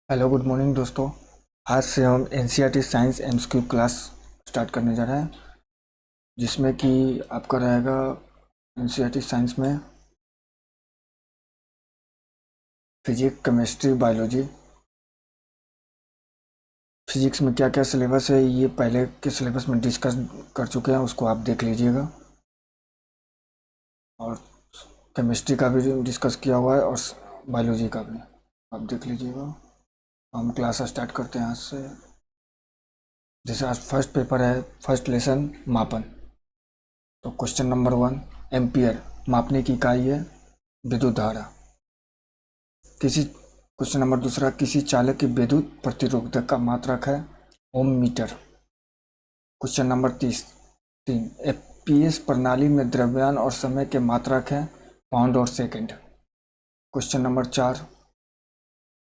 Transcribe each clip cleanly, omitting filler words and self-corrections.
Hello good morning दोस्तों। आज से हम NCERT science MCQ class start करने जा रहे हैं, जिसमें कि आपका रहेगा एनसीईआरटी साइंस में फिजिक्स, केमिस्ट्री, बायोलॉजी। फिजिक्स में क्या क्या सिलेबस है ये पहले के सिलेबस में डिस्कस कर चुके हैं, उसको आप देख लीजिएगा। और केमिस्ट्री का भी डिस्कस किया हुआ है और बायोलॉजी का भी आप देख लीजिएगा। हम क्लास स्टार्ट करते हैं आज से। जैसे आज फर्स्ट पेपर है, फर्स्ट लेसन मापन। तो क्वेश्चन नंबर 1, एम्पियर मापने की इकाई है विद्युत धारा। क्वेश्चन नंबर दूसरा, किसी चालक की विद्युत प्रतिरोधकता का मात्रक है ओम मीटर। क्वेश्चन नंबर 3, एफपीएस प्रणाली में द्रव्यमान और समय के मात्रक है पाउंड और सेकंड। क्वेश्चन नंबर 4,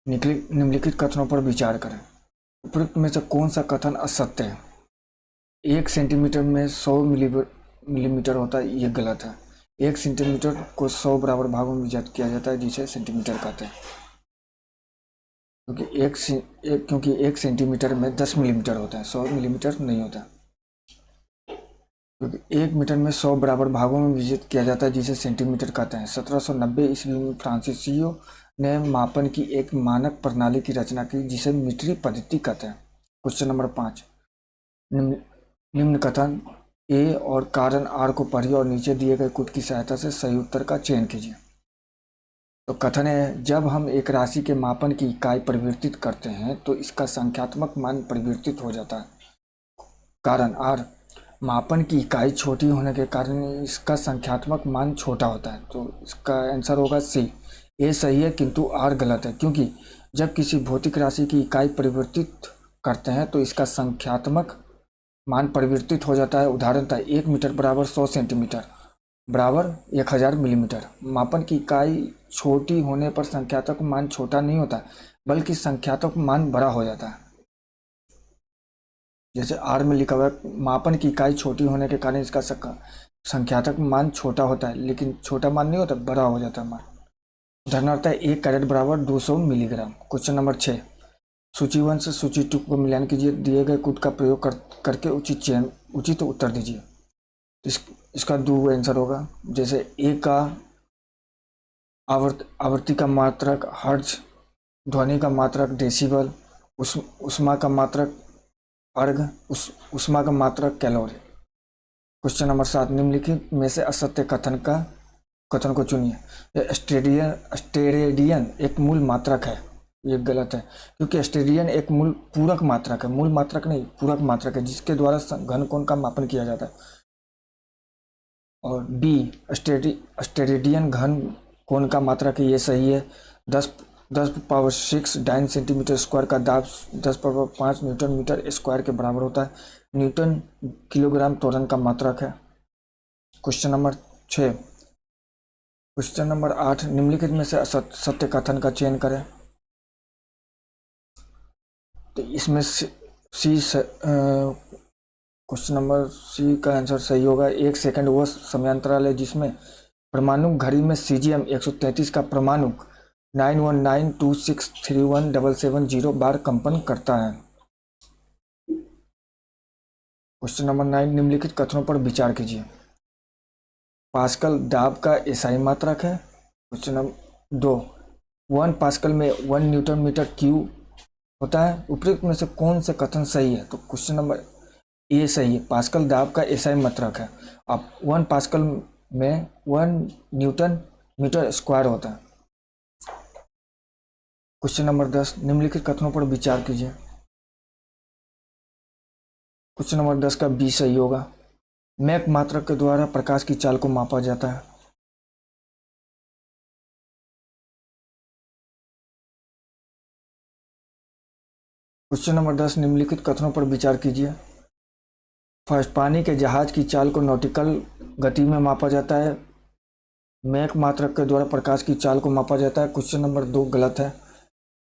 निम्नलिखित कथनों पर विचार करें। उपरोक्त में से कौन सा कथन असत्य है? 1 सेंटीमीटर में 100 मिलीमीटर होता है, ये गलत है। 1 सेंटीमीटर को 100 बराबर भागों में विभाजित किया जाता है, जिसे सेंटीमीटर कहते हैं। क्योंकि 1 सेंटीमीटर में 10 मिलीमीटर होता है, 100 मिलीमीटर नहीं होता। क्योंकि 1 मीटर में 100 बराबर भागों में विभाजित किया जाता है, जिसे सेंटीमीटर कहते हैं। 1790 ईस्वी में फ्रांसीसियो ने मापन की एक मानक प्रणाली की रचना की, जिसे मीटरी पद्धति कहते हैं। क्वेश्चन नंबर 5, निम्न कथन ए और कारण आर को पढ़िए और नीचे दिए गए कूट की सहायता से सही उत्तर का चयन कीजिए। तो कथन है, जब हम एक राशि के मापन की इकाई परिवर्तित करते हैं तो इसका संख्यात्मक मान परिवर्तित हो जाता है। कारण आर, मापन की इकाई छोटी होने के कारण इसका संख्यात्मक मान छोटा होता है। तो इसका आंसर होगा सी। ए सही है किंतु आर गलत है, क्योंकि जब किसी भौतिक राशि की इकाई परिवर्तित करते हैं तो इसका संख्यात्मक मान परिवर्तित हो जाता है। उदाहरणतः 1 मीटर बराबर 100 सेंटीमीटर बराबर 1000 मिलीमीटर। मापन की इकाई छोटी होने पर संख्यात्मक मान छोटा नहीं होता, बल्कि संख्यात्मक मान बड़ा हो जाता है। जैसे आर में लिखा हुआ है, मापन की इकाई छोटी होने के कारण इसका संख्यात्मक मान छोटा होता है, लेकिन छोटा मान नहीं होता, बड़ा हो जाता है मान। उदाहरणार्थ 1 कैरेट बराबर 200 मिलीग्राम। क्वेश्चन नंबर 6, सूची 1 से सूची 2 को मिलान कीजिए, दिए गए कूट का प्रयोग करके उचित उत्तर दीजिए। इसका दो आंसर होगा। जैसे ए का आवृत्ति का मात्रक हर्ट्ज, ध्वनि का मात्रक डेसिबल, उष्मा का मात्रक अर्घ, उष्मा का मात्रक कैलोरी। क्वेश्चन नंबर 7, निम्नलिखित में से असत्य कथन को चुनिए। स्टेरेडियन एक मूल मात्रक है, ये गलत है, क्योंकि स्टेरेडियन एक मूल पूरक मात्रक है। मूल मात्रक नहीं, पूरक मात्रक है, जिसके द्वारा घन कोण का मापन किया जाता है। और बी, स्टेरेडियन घन कोण का मात्रक है, ये सही है। 10⁻6 डाइन सेंटीमीटर स्क्वायर का दाब 10⁻5 न्यूटन मीटर स्क्वायर के बराबर होता है। न्यूटन किलोग्राम त्वरण का मात्रक है। क्वेश्चन नंबर 6, क्वेश्चन नंबर 8, निम्नलिखित में से सत्य कथन का चयन करें। तो इसमें क्वेश्चन नंबर सी का आंसर सही होगा। 1 सेकंड वह समयांतराल है जिसमें परमाणु घड़ी में सीजियम 133 का परमाणु 91926317770 बार कंपन करता है। क्वेश्चन नंबर 9, निम्नलिखित कथनों पर विचार कीजिए। पास्कल दाब का एसआई मात्रक है। क्वेश्चन नंबर 2, 1 पास्कल में 1 न्यूटन मीटर क्यूब होता है। उपयुक्त में से कौन से कथन सही है? तो क्वेश्चन नंबर ए सही है, पास्कल दाब का एसआई मात्रक है। अब 1 पास्कल में 1 न्यूटन मीटर स्क्वायर होता है। क्वेश्चन नंबर 10, निम्नलिखित कथनों पर विचार कीजिए। क्वेश्चन नंबर 10 का बी सही होगा। मैक मात्रक के द्वारा प्रकाश की चाल को मापा जाता है। क्वेश्चन नंबर 10, निम्नलिखित कथनों पर विचार कीजिए। फर्स्ट, पानी के जहाज की चाल को नॉटिकल गति में मापा जाता है। मैक मात्रक के द्वारा प्रकाश की चाल को मापा जाता है। क्वेश्चन नंबर 2 गलत है।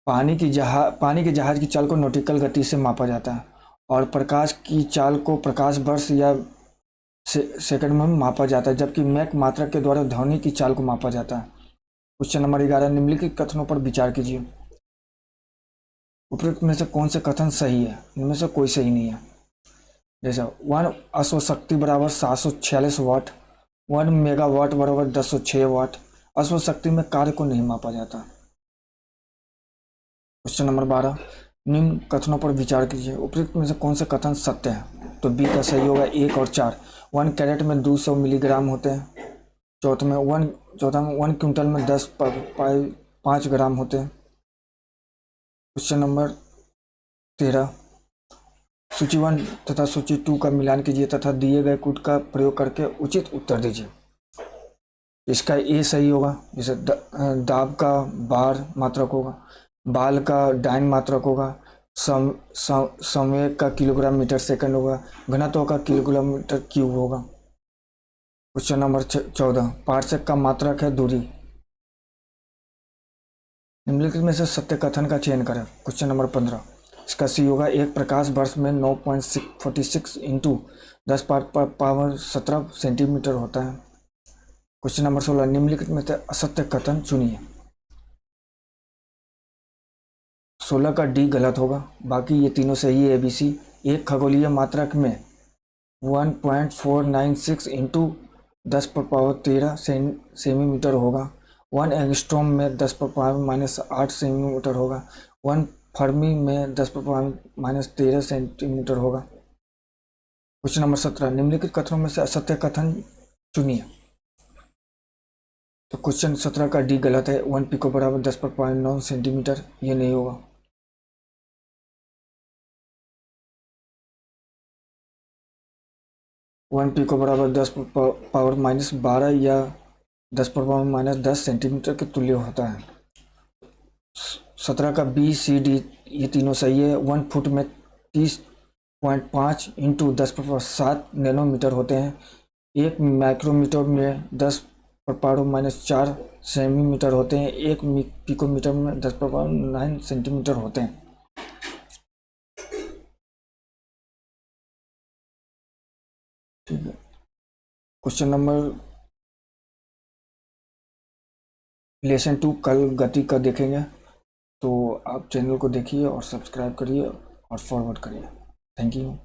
पानी के जहाज की चाल को नॉटिकल गति से मापा जाता है, और प्रकाश की चाल को प्रकाश वर्ष या सेकंड में मापा जाता है, जबकि मैक मात्रक के द्वारा ध्वनि की चाल को मापा जाता है। क्वेश्चन नंबर 11, निम्नलिखित कथनों पर विचार कीजिए। उपरोक्त में से कौन से कथन सही है? इनमें से कोई सही नहीं है। जैसे 1 अश्वशक्ति बराबर 746 वाट, 1 मेगावाट बराबर 1006 वाट। अश्वशक्ति में कार्य को नहीं मापा जाता। क्वेश्चन नंबर 12, निम्न कथनों पर विचार कीजिए। उपरोक्त में से कौन से कथन सत्य है? तो बी का सही होगा 1 और 4। 1 कैरेट में 200 मिलीग्राम होते हैं। चौथा में 1 क्विंटल में 5 ग्राम होते हैं। क्वेश्चन नंबर 13, सूची 1 तथा सूची 2 का मिलान कीजिए तथा दिए गए कूट का प्रयोग करके उचित उत्तर दीजिए। इसका ए सही होगा। जैसे दाब का बार मात्रक होगा, बाल का डाइन मात्रक होगा, संवेग का किलोग्राम मीटर सेकंड होगा, घनत्व का किलोमीटर क्यूब होगा। क्वेश्चन नंबर 14, पार्सेक का मात्रक है दूरी। निम्नलिखित में से सत्य कथन का चयन करें। क्वेश्चन नंबर 15, इसका सी होगा। एक प्रकाश वर्ष में 9.46 इंटू 10⁻17 सेंटीमीटर होता है। क्वेश्चन नंबर 16, निम्नलिखित में से असत्य कथन चुनिए। 16 का डी गलत होगा, बाकी ये तीनों सही है। ABC, एक खगोलीय मात्रक में 1.496 इंटू 10⁻13 सेमीमीटर होगा। 1 एंगस्ट्रॉम में 10⁻−8 सेमीमीटर होगा। 1 फर्मी में 10⁻−13 सेंटीमीटर होगा। क्वेश्चन नंबर 17, निम्नलिखित कथनों में से असत्य कथन चुनिए। तो क्वेश्चन 17 का डी गलत है। 1 पिको बराबर 10⁻9 सेंटीमीटर, ये नहीं होगा। वन पिको बराबर 10⁻−12 या 10⁻−10 सेंटीमीटर के तुल्य होता है। 17 का BCD ये तीनों सही है। 1 फुट में 30.5 इंटू 10⁻7 नैनोमीटर होते हैं। 1 माइक्रोमीटर में 10⁻−4 सेमीमीटर होते हैं। 1 पिकोमीटर में 10⁻9 सेंटीमीटर होते हैं। ठीक है। क्वेश्चन नंबर लेसन 2 कल गति का देखेंगे, तो आप चैनल को देखिए और सब्सक्राइब करिए और फॉरवर्ड करिए। Thank you.